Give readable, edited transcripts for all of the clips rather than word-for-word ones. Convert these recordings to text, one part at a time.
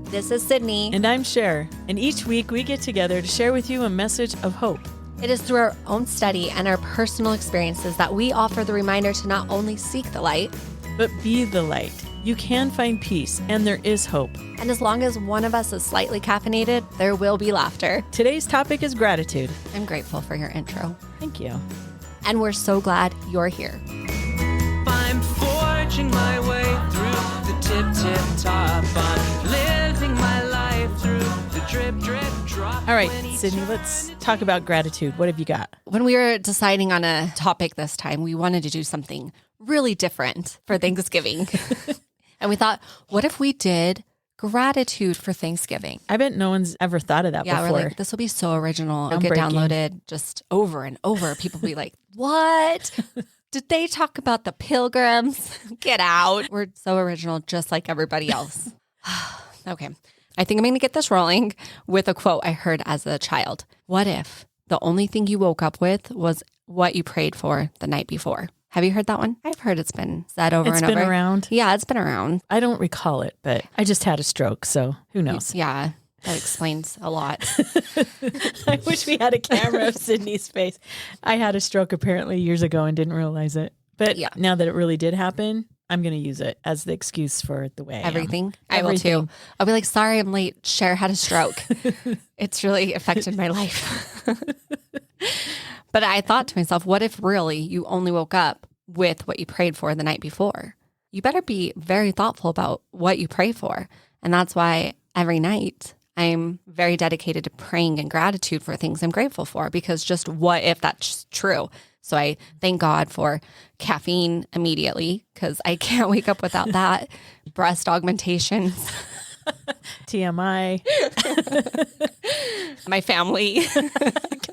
This is Cydni. And I'm Sher. And each week we get together to share with you a message of hope. It is through our own study and our personal experiences that we offer the reminder to not only seek the light, but be the light. You can find peace, and there is hope. And as long as one of us is slightly caffeinated, there will be laughter. Today's topic is gratitude. I'm grateful for your intro. Thank you. And we're so glad you're here. I'm forging my way through the tip top. I'm living my life through the drip drop. All right, Cydni, let's talk about gratitude. What have you got? When we were deciding on a topic this time, we wanted to do something really different for Thanksgiving. And we thought, what if we did gratitude for Thanksgiving? I bet no one's ever thought of that before. Yeah, we're like, this will be so original. It'll get downloaded just over and over. People will be like, what? Did they talk about the pilgrims? Get out. We're so original, just like everybody else. Okay. I think I'm going to get this rolling with a quote I heard as a child. What if the only thing you woke up with was what you prayed for the night before? Have you heard that one? I've heard it's been said over and over. It's been around. Yeah, it's been around. I don't recall it, but I just had a stroke, so who knows? Yeah, that explains a lot. I wish we had a camera of Cydni's face. I had a stroke apparently years ago and didn't realize it. But yeah, now that it really did happen, I'm going to use it as the excuse for the way Everything. I am. I will too. I'll be like, sorry, I'm late. Cher had a stroke. It's really affected my life. But I thought to myself, what if really you only woke up with what you prayed for the night before? You better be very thoughtful about what you pray for. And that's why every night I'm very dedicated to praying in gratitude for things I'm grateful for, because just what if that's true? So I thank God for caffeine immediately, because I can't wake up without that. Breast augmentations. TMI. My family.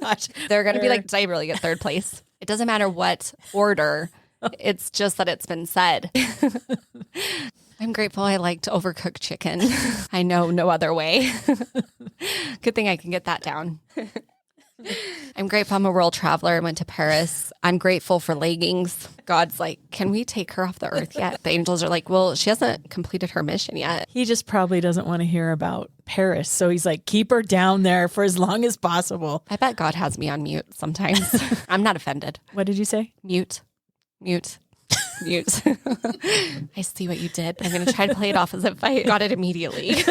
Gosh, they're going to be like, did I really get third place? It doesn't matter what order. It's just that it's been said. I'm grateful I like to overcook chicken. I know no other way. Good thing I can get that down. I'm grateful I'm a world traveler. I went to Paris. I'm grateful for leggings. God's like, can we take her off the earth yet? The angels are like, well, she hasn't completed her mission yet. He just probably doesn't want to hear about Paris. So he's like, keep her down there for as long as possible. I bet God has me on mute sometimes. I'm not offended. What did you say? Mute. I see what you did. I'm going to try to play it off as if I got it immediately.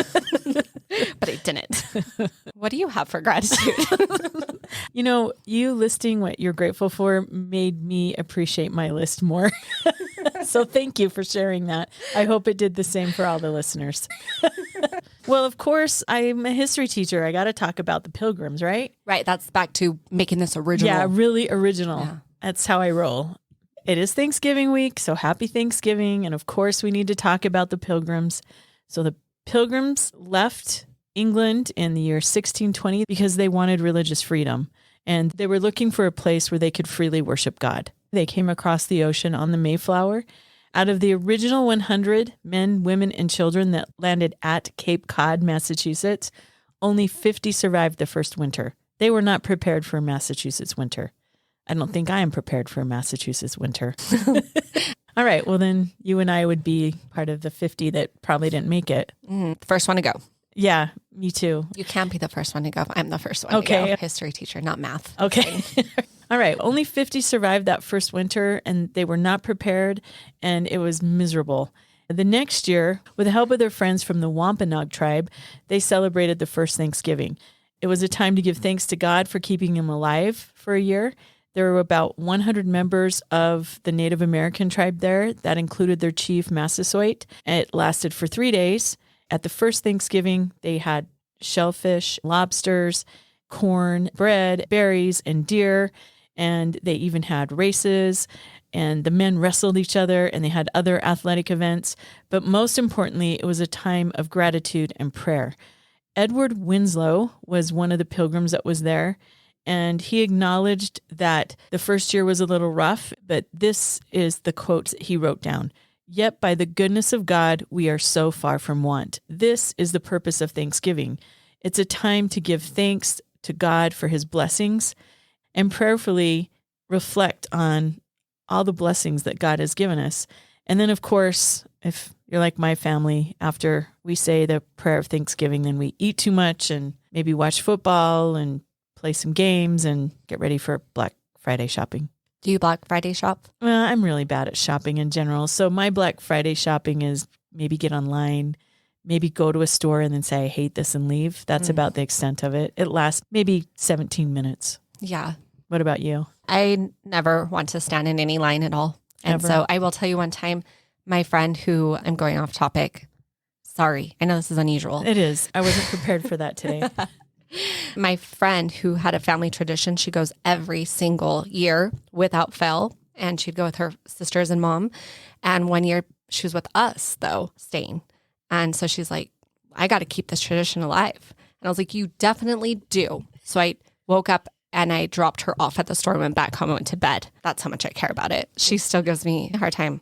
But I didn't. What do you have for gratitude? You know, you listing what you're grateful for made me appreciate my list more. So thank you for sharing that. I hope it did the same for all the listeners. Well, of course, I'm a history teacher. I got to talk about the pilgrims, right? Right. That's back to making this original. Yeah, really original. Yeah. That's how I roll. It is Thanksgiving week, so happy Thanksgiving. And of course, we need to talk about the pilgrims. So the pilgrims left England in the year 1620 because they wanted religious freedom. And they were looking for a place where they could freely worship God. They came across the ocean on the Mayflower. Out of the original 100 men, women, and children that landed at Cape Cod, Massachusetts, only 50 survived the first winter. They were not prepared for Massachusetts winter. I don't think I am prepared for a Massachusetts winter. All right. Well, then you and I would be part of the 50 that probably didn't make it. First one to go. Yeah, me too. You can't be the first one to go. I'm the first one to go. History teacher, not math. Okay. All right. Only 50 survived that first winter, and they were not prepared, and it was miserable. The next year, with the help of their friends from the Wampanoag tribe, they celebrated the first Thanksgiving. It was a time to give thanks to God for keeping them alive for a year. There were about 100 members of the Native American tribe there. That included their chief, Massasoit. It lasted for 3 days. At the first Thanksgiving, they had shellfish, lobsters, corn, bread, berries, and deer. And they even had races. And the men wrestled each other, and they had other athletic events. But most importantly, it was a time of gratitude and prayer. Edward Winslow was one of the pilgrims that was there. And he acknowledged that the first year was a little rough, but this is the quote that he wrote down. Yet by the goodness of God, we are so far from want. This is the purpose of Thanksgiving. It's a time to give thanks to God for his blessings and prayerfully reflect on all the blessings that God has given us. And then, of course, if you're like my family. After we say the prayer of Thanksgiving, then we eat too much and maybe watch football and play some games and get ready for Black Friday shopping. Do you Black Friday shop? Well, I'm really bad at shopping in general. So my Black Friday shopping is maybe get online, maybe go to a store and then say, I hate this and leave. That's about the extent of it. It lasts maybe 17 minutes. Yeah. What about you? I never want to stand in any line at all. And Ever? so I will tell you one time, my friend who, I'm going off topic. Sorry. I know this is unusual. It is. I wasn't prepared for that today. My friend who had a family tradition, she goes every single year without fail. And she'd go with her sisters and mom. And one year she was with us, though, staying. And so she's like, I got to keep this tradition alive. And I was like, you definitely do. So I woke up and I dropped her off at the store and went back home and went to bed. That's how much I care about it. She still gives me a hard time.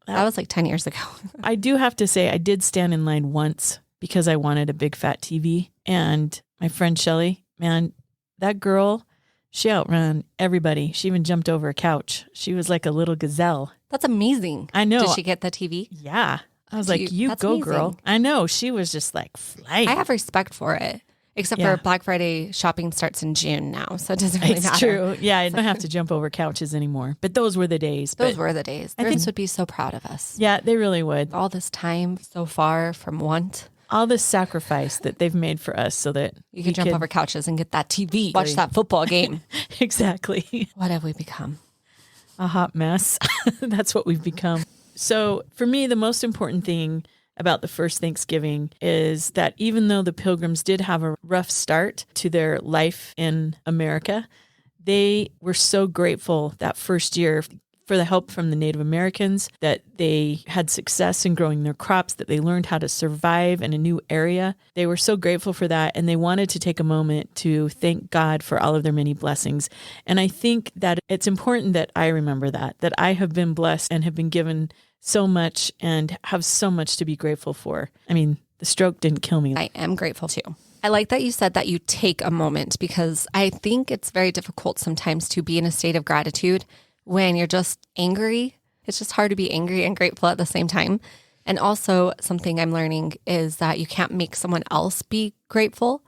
That was like 10 years ago. I do have to say, I did stand in line once because I wanted a big fat TV. And my friend Shelly, man, that girl, she outran everybody. She even jumped over a couch. She was like a little gazelle. That's amazing. I know. Did she get the TV? Yeah. I was like, you that's go, amazing. girl. I know. She was just like flying. I have respect for it. Except Yeah. for Black Friday shopping starts in June now, so it doesn't really It's matter. true. Yeah, I don't have to jump over couches anymore. But those were the days. Those But were the days. I Parents think- would be so proud of us. yeah, they really would. All this time so far from want. All the sacrifice that they've made for us so that You can jump could- over couches and get that TV. Watch that football game. Exactly. What have we become? A hot mess. That's what we've become. So for me, the most important thing about the first Thanksgiving is that even though the Pilgrims did have a rough start to their life in America, they were so grateful that first year for the help from the Native Americans, that they had success in growing their crops, that they learned how to survive in a new area. They were so grateful for that, and they wanted to take a moment to thank God for all of their many blessings. And I think that it's important that I remember that I have been blessed and have been given so much and have so much to be grateful for. I mean, the stroke didn't kill me. I am grateful too. I like that you said that you take a moment, because I think it's very difficult sometimes to be in a state of gratitude when you're just angry. It's just hard to be angry and grateful at the same time. And also something I'm learning is that you can't make someone else be grateful.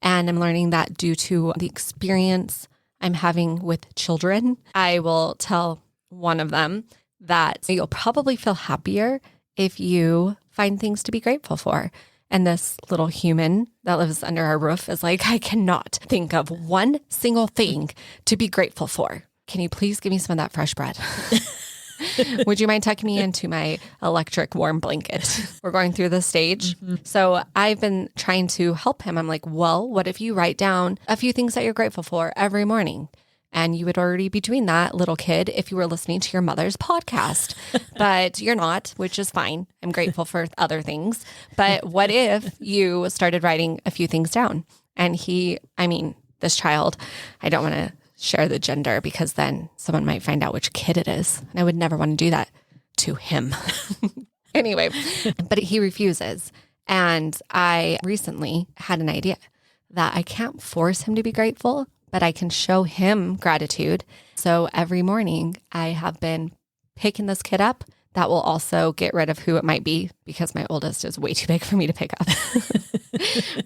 And I'm learning that due to the experience I'm having with children. I will tell one of them that you'll probably feel happier if you find things to be grateful for. And this little human that lives under our roof is like, I cannot think of one single thing to be grateful for. Can you please give me some of that fresh bread? Would you mind tucking me into my electric warm blanket? We're going through this stage. So I've been trying to help him. I'm like, well, what if you write down a few things that you're grateful for every morning? And you would already be doing that, little kid, if you were listening to your mother's podcast. But you're not, which is fine. I'm grateful for other things. But what if you started writing a few things down? And this child, I don't want to share the gender because then someone might find out which kid it is. And I would never want to do that to him. Anyway, but he refuses. And I recently had an idea that I can't force him to be grateful, but I can show him gratitude. So every morning I have been picking this kid up. That will also get rid of who it might be because my oldest is way too big for me to pick up.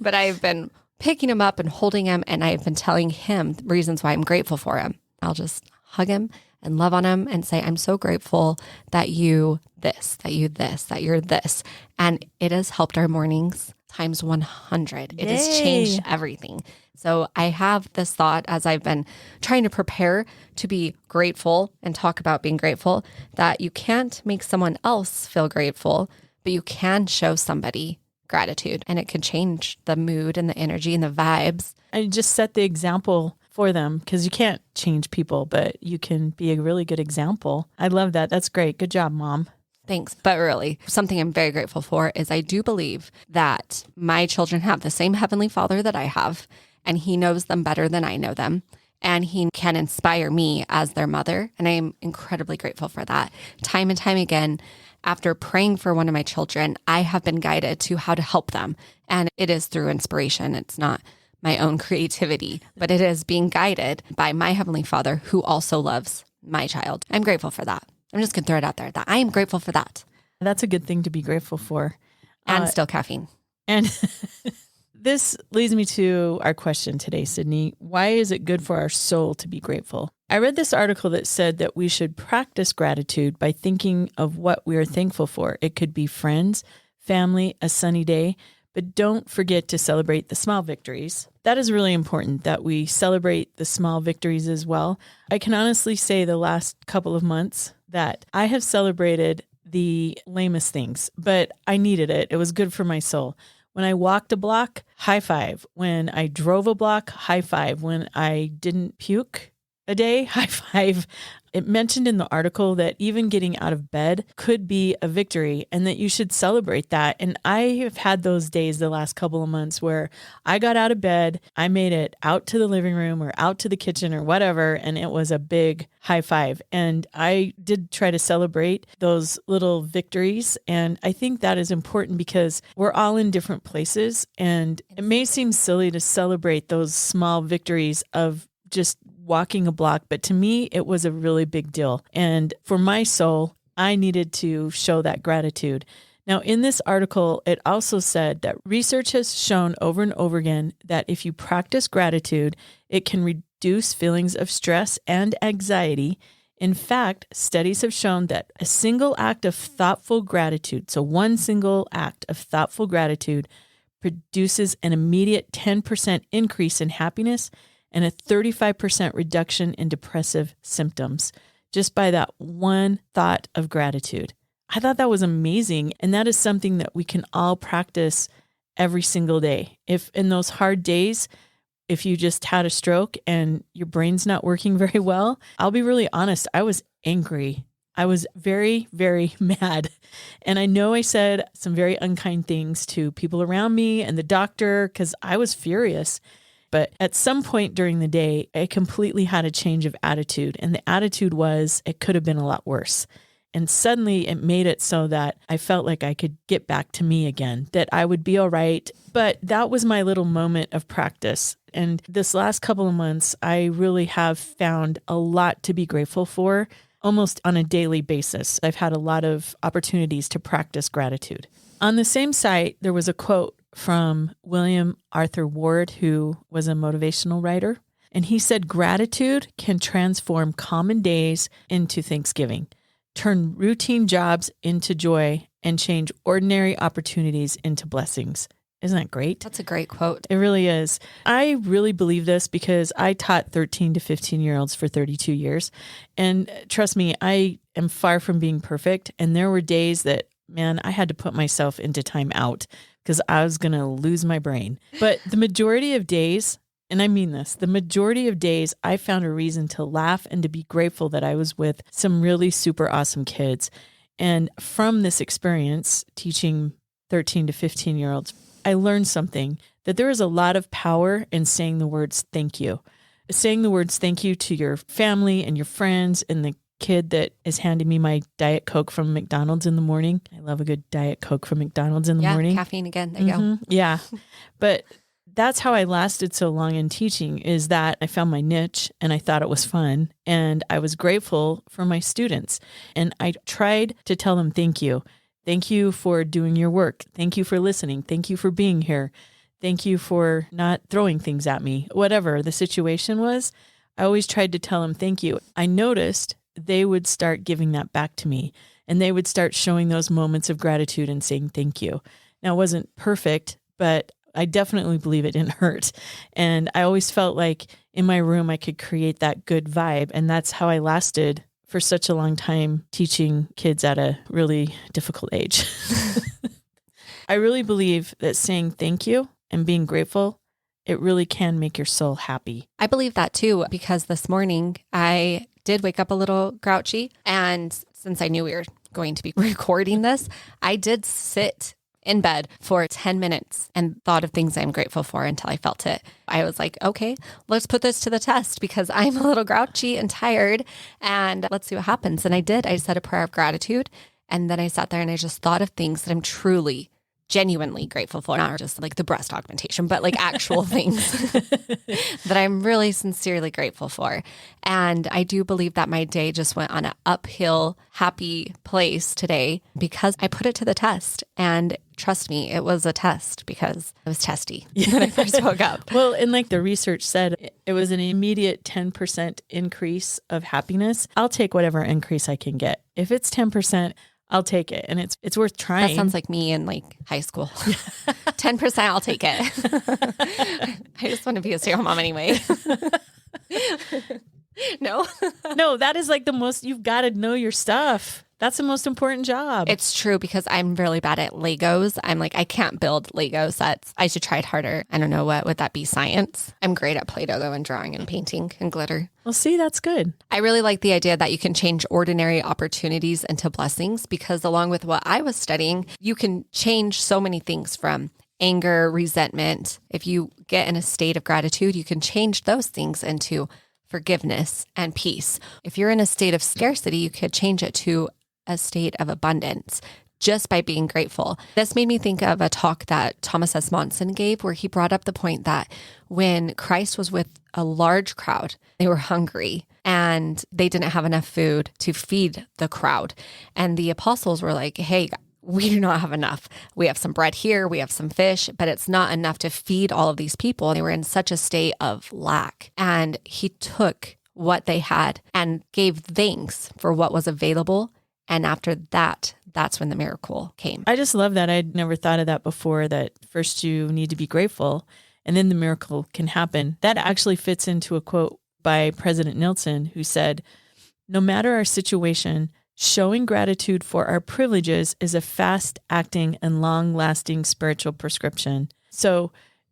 But I've been picking him up and holding him, and I've been telling him reasons why I'm grateful for him. I'll just hug him and love on him and say, I'm so grateful that you this, that you this, that you're this. And it has helped our mornings times 100. It has changed everything. So I have this thought as I've been trying to prepare to be grateful and talk about being grateful, that you can't make someone else feel grateful, but you can show somebody gratitude, and it can change the mood and the energy and the vibes. And just set the example for them, because you can't change people, but you can be a really good example. I love that. That's great. Good job, Mom. Thanks. But really, something I'm very grateful for is I do believe that my children have the same Heavenly Father that I have, and He knows them better than I know them. And He can inspire me as their mother. And I am incredibly grateful for that. Time and time again, after praying for one of my children, I have been guided to how to help them. And it is through inspiration. It's not my own creativity, but it is being guided by my Heavenly Father, who also loves my child. I'm grateful for that. I'm just going to throw it out there that I am grateful for that. That's a good thing to be grateful for. And still caffeine. And this leads me to our question today, Cydni. Why is it good for our soul to be grateful? I read this article that said that we should practice gratitude by thinking of what we are thankful for. It could be friends, family, a sunny day, but don't forget to celebrate the small victories. That is really important, that we celebrate the small victories as well. I can honestly say the last couple of months that I have celebrated the lamest things, but I needed it. It was good for my soul. When I walked a block, high five. When I drove a block, high five. When I didn't puke a day, high five. It mentioned in the article that even getting out of bed could be a victory and that you should celebrate that. And I have had those days the last couple of months where I got out of bed, I made it out to the living room or out to the kitchen or whatever, and it was a big high five. And I did try to celebrate those little victories. And I think that is important because we're all in different places. And it may seem silly to celebrate those small victories of just walking a block, but to me, it was a really big deal. And for my soul, I needed to show that gratitude. Now, in this article, it also said that research has shown over and over again that if you practice gratitude, it can reduce feelings of stress and anxiety. In fact, studies have shown that a single act of thoughtful gratitude, so one single act of thoughtful gratitude, produces an immediate 10% increase in happiness and a 35% reduction in depressive symptoms just by that one thought of gratitude. I thought that was amazing. And that is something that we can all practice every single day. If in those hard days, if you just had a stroke and your brain's not working very well, I'll be really honest, I was angry. I was very, very mad. And I know I said some very unkind things to people around me and the doctor because I was furious. But at some point during the day, I completely had a change of attitude. And the attitude was, it could have been a lot worse. And suddenly it made it so that I felt like I could get back to me again, that I would be all right. But that was my little moment of practice. And this last couple of months, I really have found a lot to be grateful for, almost on a daily basis. I've had a lot of opportunities to practice gratitude. On the same site, there was a quote from William Arthur Ward, who was a motivational writer. And he said, gratitude can transform common days into Thanksgiving, turn routine jobs into joy, and change ordinary opportunities into blessings. Isn't that great? That's a great quote. It really is. I really believe this because I taught 13 to 15-year-olds for 32 years. And trust me, I am far from being perfect. And there were days that, man, I had to put myself into time out because I was going to lose my brain. But the majority of days, and I mean this, the majority of days I found a reason to laugh and to be grateful that I was with some really super awesome kids. And from this experience, teaching 13 to 15-year-olds, I learned something, that there is a lot of power in saying the words thank you. Saying the words thank you to your family and your friends and the kid that is handing me my Diet Coke from McDonald's in the morning. I love a good Diet Coke from McDonald's in the morning. Caffeine again. There you go. Yeah. But that's how I lasted so long in teaching, is that I found my niche and I thought it was fun and I was grateful for my students. And I tried to tell them thank you. Thank you for doing your work. Thank you for listening. Thank you for being here. Thank you for not throwing things at me. Whatever the situation was, I always tried to tell them thank you. I noticed they would start giving that back to me and they would start showing those moments of gratitude and saying thank you. Now, it wasn't perfect, but I definitely believe it didn't hurt. And I always felt like in my room, I could create that good vibe. And that's how I lasted for such a long time teaching kids at a really difficult age. I really believe that saying thank you and being grateful, it really can make your soul happy. I believe that too, because this morning I did wake up a little grouchy. And since I knew we were going to be recording this, I did sit in bed for 10 minutes and thought of things I'm grateful for until I felt it. I was like, okay, let's put this to the test because I'm a little grouchy and tired and let's see what happens. And I did. I said a prayer of gratitude. And then I sat there and I just thought of things that I'm truly, genuinely grateful for, not just like the breast augmentation, but like actual things that I'm really sincerely grateful for. And I do believe that my day just went on an uphill, happy place today because I put it to the test. And trust me, it was a test because it was testy when I first woke up. Well, and like the research said, it was an immediate 10% increase of happiness. I'll take whatever increase I can get. If it's 10%, I'll take it. And it's worth trying. That sounds like me in like high school. 10%, I'll take it. I just want to be a stay-at-home mom anyway. No. No, that is like the most, you've got to know your stuff. That's the most important job. It's true because I'm really bad at Legos. I'm like, I can't build Lego sets. I should try it harder. I don't know, what would that be? Science? I'm great at Play-Doh though, and drawing and painting and glitter. Well, see, that's good. I really like the idea that you can change ordinary opportunities into blessings because along with what I was studying, you can change so many things from anger, resentment. If you get in a state of gratitude, you can change those things into forgiveness and peace. If you're in a state of scarcity, you could change it to a state of abundance just by being grateful. This made me think of a talk that Thomas S. Monson gave where he brought up the point that when Christ was with a large crowd, they were hungry and they didn't have enough food to feed the crowd. And the apostles were like, hey, we do not have enough. We have some bread here, we have some fish, but it's not enough to feed all of these people. They were in such a state of lack. And he took what they had and gave thanks for what was available. And after that, that's when the miracle came. I just love that. I'd never thought of that before, that first you need to be grateful and then the miracle can happen. That actually fits into a quote by President Nelson, who said, "No matter our situation, showing gratitude for our privileges is a fast-acting and long-lasting spiritual prescription." So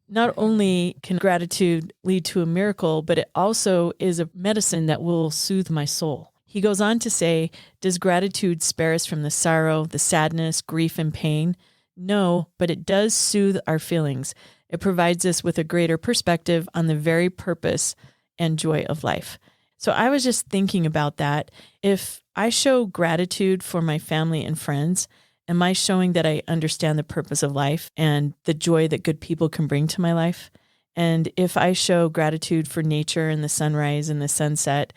not only can gratitude lead to a miracle, but it also is a medicine that will soothe my soul. He goes on to say, does gratitude spare us from the sorrow, the sadness, grief, and pain? No, but it does soothe our feelings. It provides us with a greater perspective on the very purpose and joy of life. So I was just thinking about that. If I show gratitude for my family and friends, am I showing that I understand the purpose of life and the joy that good people can bring to my life? And if I show gratitude for nature and the sunrise and the sunset,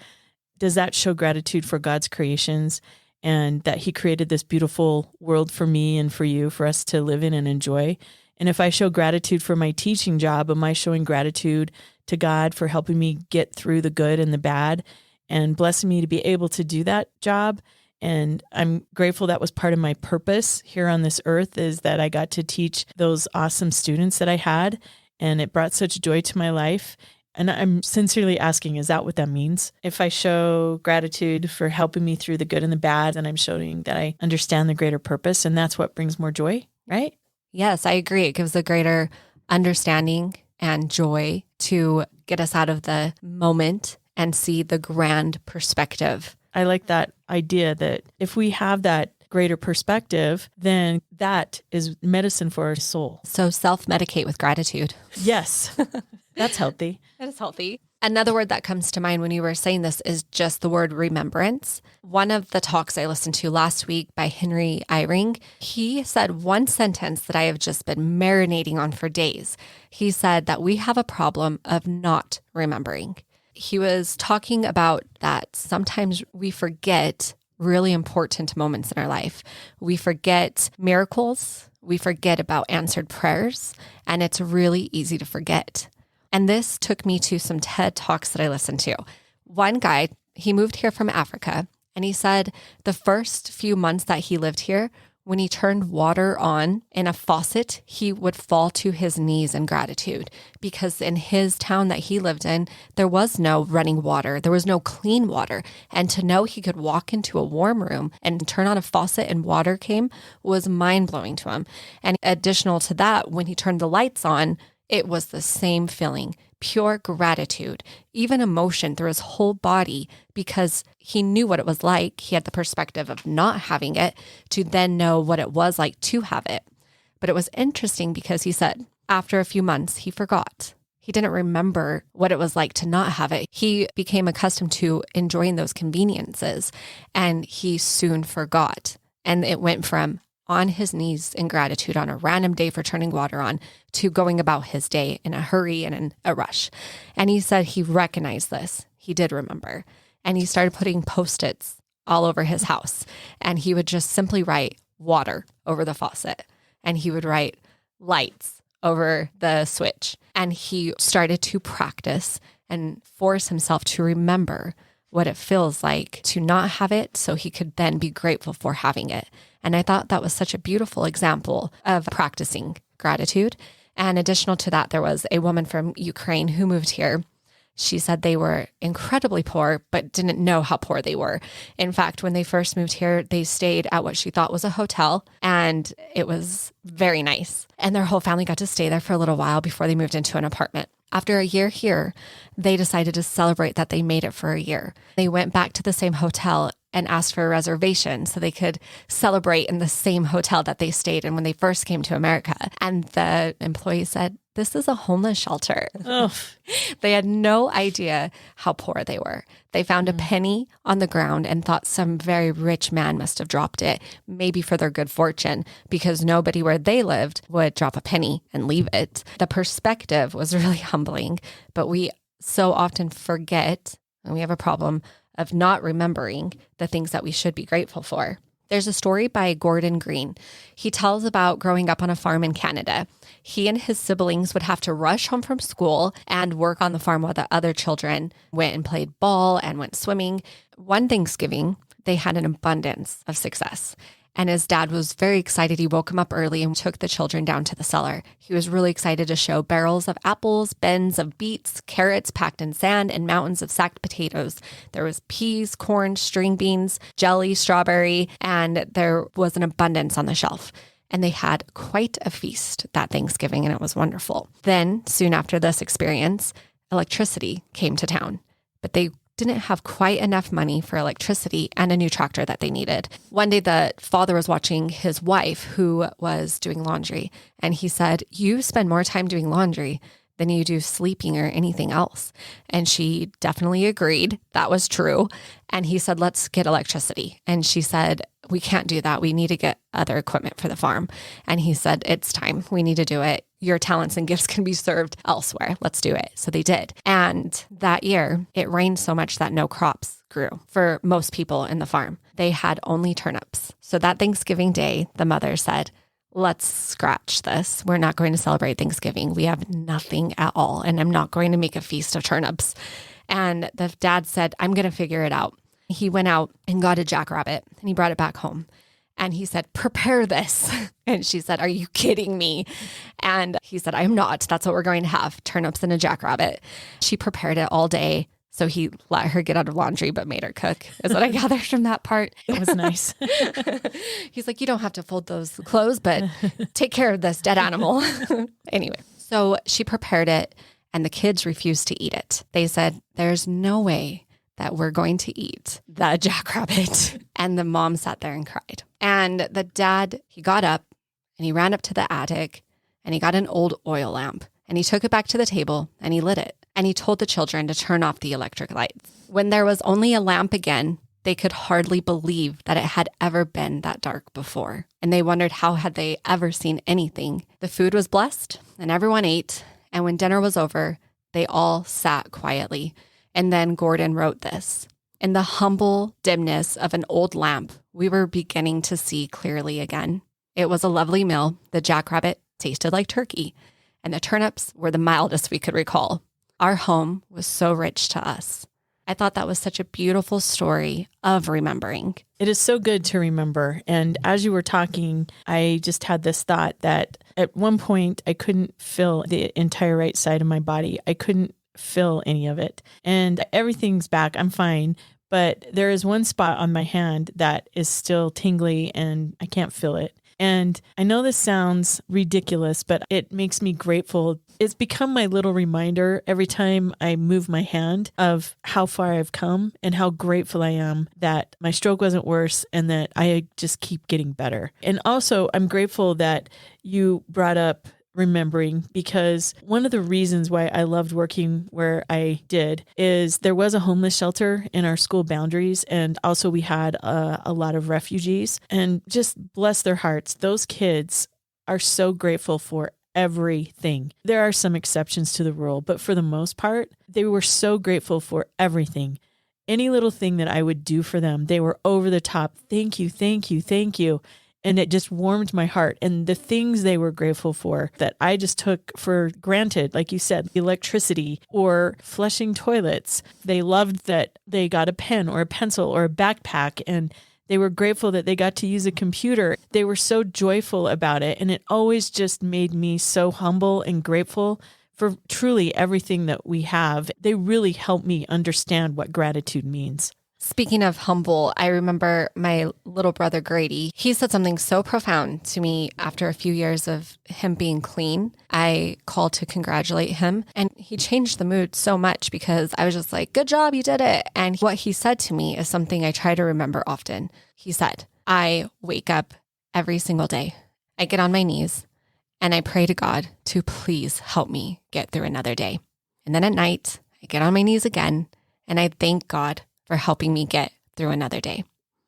does that show gratitude for God's creations and that he created this beautiful world for me and for you, for us to live in and enjoy? And if I show gratitude for my teaching job, am I showing gratitude to God for helping me get through the good and the bad and blessing me to be able to do that job? And I'm grateful that was part of my purpose here on this earth, is that I got to teach those awesome students that I had, and it brought such joy to my life. And I'm sincerely asking, is that what that means? If I show gratitude for helping me through the good and the bad, then I'm showing that I understand the greater purpose, and that's what brings more joy, right? Yes, I agree. It gives a greater understanding and joy to get us out of the moment and see the grand perspective. I like that idea that if we have that greater perspective, then that is medicine for our soul. So self-medicate with gratitude. Yes, that's healthy. That is healthy. Another word that comes to mind when you were saying this is just the word remembrance. One of the talks I listened to last week by Henry Eyring, he said one sentence that I have just been marinating on for days. He said that we have a problem of not remembering. He was talking about that sometimes we forget really important moments in our life. We forget miracles. We forget about answered prayers, and it's really easy to forget. And this took me to some TED Talks that I listened to. One guy, he moved here from Africa, and he said the first few months that he lived here, when he turned water on in a faucet, he would fall to his knees in gratitude because in his town that he lived in, there was no running water. There was no clean water. And to know he could walk into a warm room and turn on a faucet and water came was mind-blowing to him. And additional to that, when he turned the lights on, it was the same feeling, pure gratitude, even emotion through his whole body, because he knew what it was like. He had the perspective of not having it to then know what it was like to have it. But it was interesting because he said after a few months, he forgot. He didn't remember what it was like to not have it. He became accustomed to enjoying those conveniences, and he soon forgot. And it went from on his knees in gratitude on a random day for turning water on to going about his day in a hurry and in a rush. And he said he recognized this. He did remember. And he started putting Post-its all over his house. And he would just simply write water over the faucet. And he would write lights over the switch. And he started to practice and force himself to remember what it feels like to not have it so he could then be grateful for having it. And I thought that was such a beautiful example of practicing gratitude. And additional to that, there was a woman from Ukraine who moved here. She said they were incredibly poor, but didn't know how poor they were. In fact, when they first moved here, they stayed at what she thought was a hotel, and it was very nice. And their whole family got to stay there for a little while before they moved into an apartment. After a year here, they decided to celebrate that they made it for a year. They went back to the same hotel and asked for a reservation so they could celebrate in the same hotel that they stayed in when they first came to America. And the employee said, "This is a homeless shelter." Oh. They had no idea how poor they were. They found a penny on the ground and thought some very rich man must have dropped it, maybe for their good fortune, because nobody where they lived would drop a penny and leave it. The perspective was really humbling, but we so often forget, and we have a problem of not remembering the things that we should be grateful for. There's a story by Gordon Green. He tells about growing up on a farm in Canada. He and his siblings would have to rush home from school and work on the farm while the other children went and played ball and went swimming. One Thanksgiving, they had an abundance of success. And his dad was very excited. He woke him up early and took the children down to the cellar. He was really excited to show barrels of apples, bins of beets, carrots packed in sand, and mountains of sacked potatoes. There was peas, corn, string beans, jelly, strawberry, and there was an abundance on the shelf. And they had quite a feast that Thanksgiving, and it was wonderful. Then, soon after this experience, electricity came to town, but they didn't have quite enough money for electricity and a new tractor that they needed. One day, the father was watching his wife who was doing laundry, and he said, "You spend more time doing laundry than you do sleeping or anything else." And she definitely agreed. That was true. And he said, "Let's get electricity." And she said, "We can't do that. We need to get other equipment for the farm." And he said, "It's time. We need to do it. Your talents and gifts can be served elsewhere. Let's do it." So they did. And that year, it rained so much that no crops grew for most people in the farm. They had only turnips. So that Thanksgiving day, the mother said, "Let's scratch this. We're not going to celebrate Thanksgiving. We have nothing at all. And I'm not going to make a feast of turnips." And the dad said, "I'm going to figure it out." He went out and got a jackrabbit and he brought it back home. And he said, "Prepare this." And she said, "Are you kidding me?" And he said, "I'm not. That's what we're going to have, turnips and a jackrabbit." She prepared it all day. So he let her get out of laundry, but made her cook, is what I gathered from that part. It was nice. He's like, "You don't have to fold those clothes, but take care of this dead animal." Anyway, so she prepared it and the kids refused to eat it. They said, "There's no way that we're going to eat the jackrabbit." And the mom sat there and cried. And the dad, he got up and he ran up to the attic and he got an old oil lamp and he took it back to the table and he lit it. And he told the children to turn off the electric lights. When there was only a lamp again, they could hardly believe that it had ever been that dark before. And they wondered how had they ever seen anything. The food was blessed and everyone ate. And when dinner was over, they all sat quietly. And then Gordon wrote this: "In the humble dimness of an old lamp, we were beginning to see clearly again. It was a lovely meal. The jackrabbit tasted like turkey, and the turnips were the mildest we could recall. Our home was so rich to us." I thought that was such a beautiful story of remembering. It is so good to remember. And as you were talking, I just had this thought that at one point I couldn't feel the entire right side of my body. I couldn't feel any of it. And everything's back. I'm fine. But there is one spot on my hand that is still tingly and I can't feel it. And I know this sounds ridiculous, but it makes me grateful. It's become my little reminder every time I move my hand of how far I've come and how grateful I am that my stroke wasn't worse and that I just keep getting better. And also, I'm grateful that you brought up remembering, because one of the reasons why I loved working where I did is there was a homeless shelter in our school boundaries. And also we had a lot of refugees, and just bless their hearts. Those kids are so grateful for everything. There are some exceptions to the rule, but for the most part, they were so grateful for everything. Any little thing that I would do for them, they were over the top. Thank you, thank you, thank you. And it just warmed my heart. And the things they were grateful for that I just took for granted, like you said, electricity or flushing toilets. They loved that they got a pen or a pencil or a backpack, and they were grateful that they got to use a computer. They were so joyful about it. And it always just made me so humble and grateful for truly everything that we have. They really helped me understand what gratitude means. Speaking of humble, I remember my little brother Grady. He said something so profound to me after a few years of him being clean. I called to congratulate him, and he changed the mood so much because I was just like, good job, you did it. And what he said to me is something I try to remember often. He said, I wake up every single day. I get on my knees and I pray to God to please help me get through another day. And then at night, I get on my knees again and I thank God for helping me get through another day.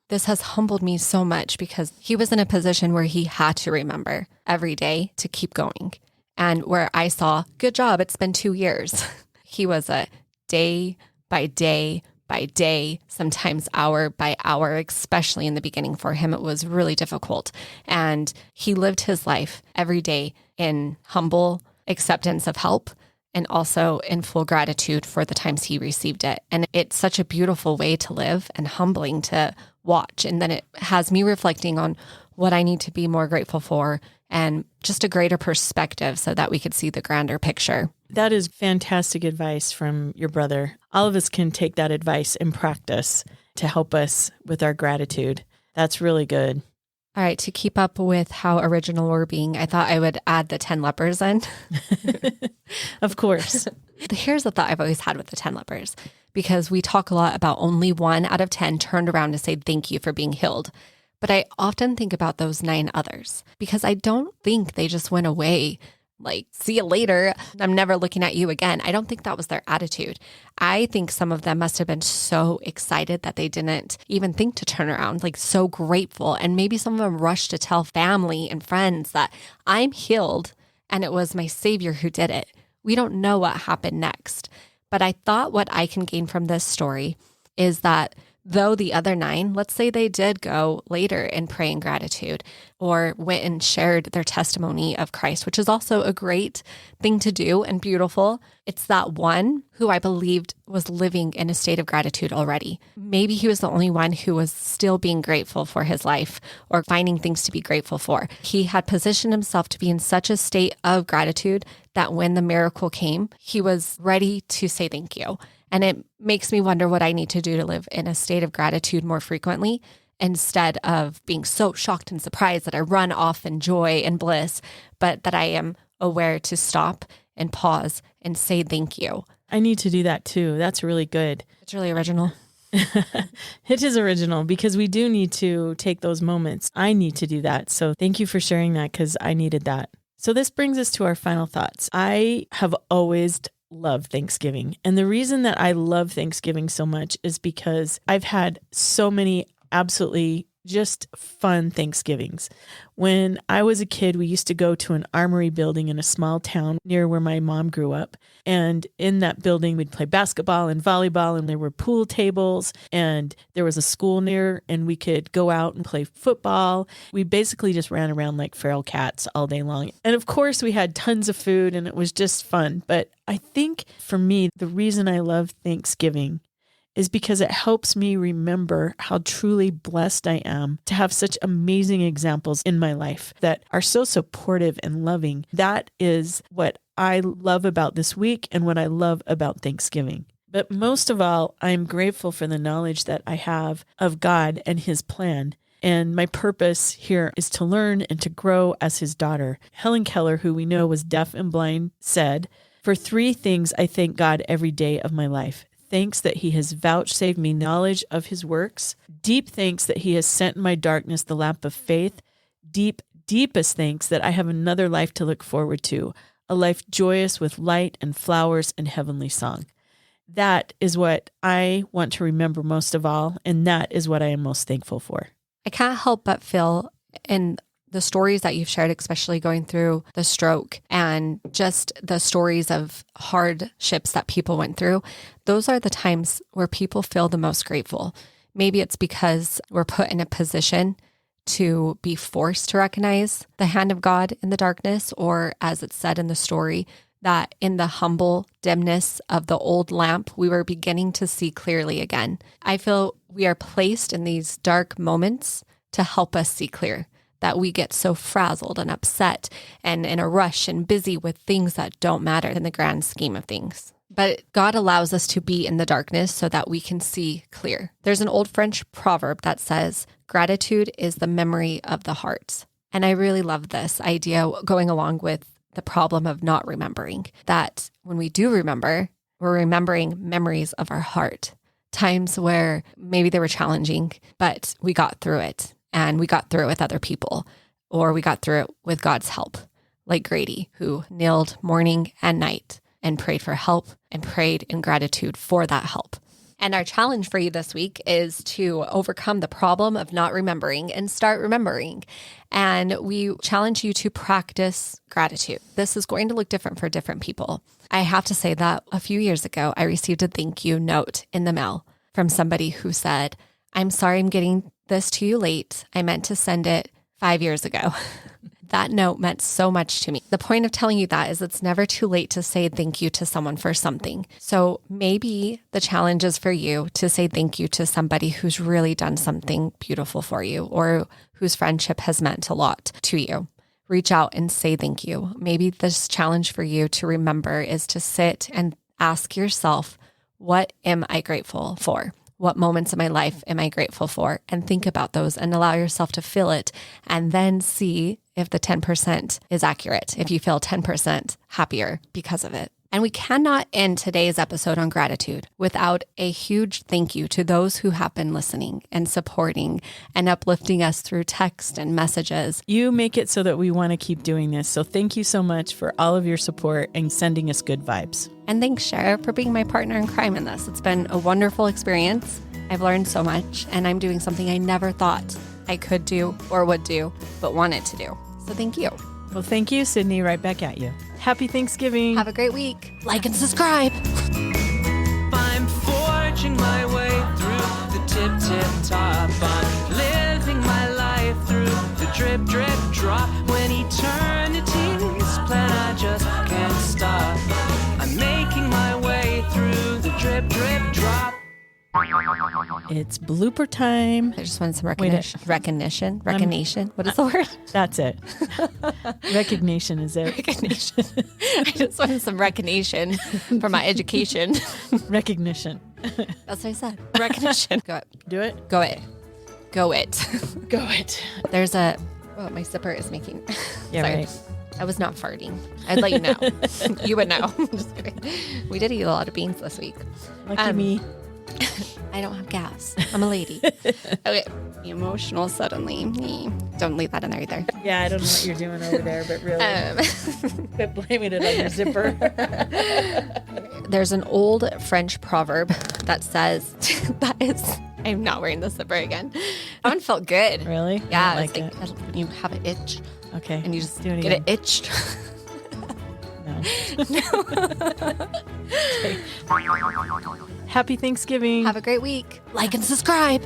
This has humbled me so much because he was in a position where he had to remember every day to keep going. And where I saw, good job, it's been 2 years. He was a day by day by day, sometimes hour by hour, especially in the beginning for him. It was really difficult. And he lived his life every day in humble acceptance of help, and also in full gratitude for the times he received it. And it's such a beautiful way to live and humbling to watch. And then it has me reflecting on what I need to be more grateful for and just a greater perspective so that we could see the grander picture. That is fantastic advice from your brother. All of us can take that advice and practice to help us with our gratitude. That's really good. All right, to keep up with how original we're being, I thought I would add the 10 lepers in. Of course. Here's the thought I've always had with the 10 lepers, because we talk a lot about only 1 out of 10 turned around to say thank you for being healed. But I often think about those 9 others, because I don't think they just went away like, see you later, I'm never looking at you again. I don't think that was their attitude. I think some of them must have been so excited that they didn't even think to turn around, like so grateful. And maybe some of them rushed to tell family and friends that I'm healed and it was my Savior who did it. We don't know what happened next. But I thought what I can gain from this story is that though the other 9, let's say they did go later and pray in gratitude or went and shared their testimony of Christ, which is also a great thing to do and beautiful. It's that one who I believed was living in a state of gratitude already. Maybe he was the only one who was still being grateful for his life or finding things to be grateful for. He had positioned himself to be in such a state of gratitude that when the miracle came, he was ready to say thank you. And it makes me wonder what I need to do to live in a state of gratitude more frequently, instead of being so shocked and surprised that I run off in joy and bliss, but that I am aware to stop and pause and say thank you. I need to do that too. That's really good. It's really original. It is original because we do need to take those moments. I need to do that. So thank you for sharing that, because I needed that. So this brings us to our final thoughts. I have always love Thanksgiving. And the reason that I love Thanksgiving so much is because I've had so many absolutely just fun Thanksgivings. When I was a kid, we used to go to an armory building in a small town near where my mom grew up. And in that building, we'd play basketball and volleyball, and there were pool tables, and there was a school near, and we could go out and play football. We basically just ran around like feral cats all day long. And of course, we had tons of food, and it was just fun. But I think for me, the reason I love Thanksgiving is because it helps me remember how truly blessed I am to have such amazing examples in my life that are so supportive and loving. That is what I love about this week and what I love about Thanksgiving. But most of all, I'm grateful for the knowledge that I have of God and His plan. And my purpose here is to learn and to grow as His daughter. Helen Keller, who we know was deaf and blind, said, "For 3 things I thank God every day of my life. Thanks that He has vouchsafed me knowledge of His works. Deep thanks that He has sent in my darkness the lamp of faith. Deep, deepest thanks that I have another life to look forward to, a life joyous with light and flowers and heavenly song. That is what I want to remember most of all, and that is what I am most thankful for. I can't help but feel in the stories that you've shared, especially going through the stroke and just the stories of hardships that people went through, those are the times where people feel the most grateful. Maybe it's because we're put in a position to be forced to recognize the hand of God in the darkness, or as it's said in the story, that in the humble dimness of the old lamp, we were beginning to see clearly again. I feel we are placed in these dark moments to help us see clear, that we get so frazzled and upset and in a rush and busy with things that don't matter in the grand scheme of things. But God allows us to be in the darkness so that we can see clear. There's an old French proverb that says, gratitude is the memory of the heart. And I really love this idea going along with the problem of not remembering, that when we do remember, we're remembering memories of our heart, times where maybe they were challenging, but we got through it. And we got through it with other people, or we got through it with God's help, like Grady, who kneeled morning and night and prayed for help and prayed in gratitude for that help. And our challenge for you this week is to overcome the problem of not remembering and start remembering. And we challenge you to practice gratitude. This is going to look different for different people. I have to say that a few years ago, I received a thank you note in the mail from somebody who said, "I'm sorry I'm getting this to you late. I meant to send it 5 years ago." That note meant so much to me. The point of telling you that is it's never too late to say thank you to someone for something. So maybe the challenge is for you to say thank you to somebody who's really done something beautiful for you, or whose friendship has meant a lot to you. Reach out and say thank you. Maybe this challenge for you to remember is to sit and ask yourself, what am I grateful for? What moments in my life am I grateful for? And think about those and allow yourself to feel it, and then see if the 10% is accurate, if you feel 10% happier because of it. And we cannot end today's episode on gratitude without a huge thank you to those who have been listening and supporting and uplifting us through text and messages. You make it so that we want to keep doing this. So thank you so much for all of your support and sending us good vibes. And thanks, Sher, for being my partner in crime in this. It's been a wonderful experience. I've learned so much, and I'm doing something I never thought I could do or would do, but wanted to do. So thank you. Well, thank you, Cydni. Right back at you. Happy Thanksgiving. Have a great week. Like and subscribe. I'm forging my way through the tip top. I'm living my life through the drip drop. When eternity's plan, I just can't stop. I'm making my way through the drip drop. It's blooper time. I just wanted some recognition. What is the word? That's it. Recognition is it. Recognition. I just wanted some recognition for my education. Recognition. That's what I said. Recognition. Go it. Do it. Go it. Go it. Go it. There's a... Oh, my zipper is making... Yeah, Sorry. right. I was not farting. I'd let you know. You would know. Just kidding. We did eat a lot of beans this week. Lucky me. I don't have gas. I'm a lady. Okay. Emotional suddenly. Don't leave that in there either. Yeah, I don't know what you're doing over there, but really. Quit blaming it on your zipper. There's an old French proverb that says, I'm not wearing the zipper again. That one felt good. Really? Yeah. I It's like like when you have an itch. Okay. And you just Do it get again. it itched. No. Okay. Happy Thanksgiving. Have a great week. Like and subscribe.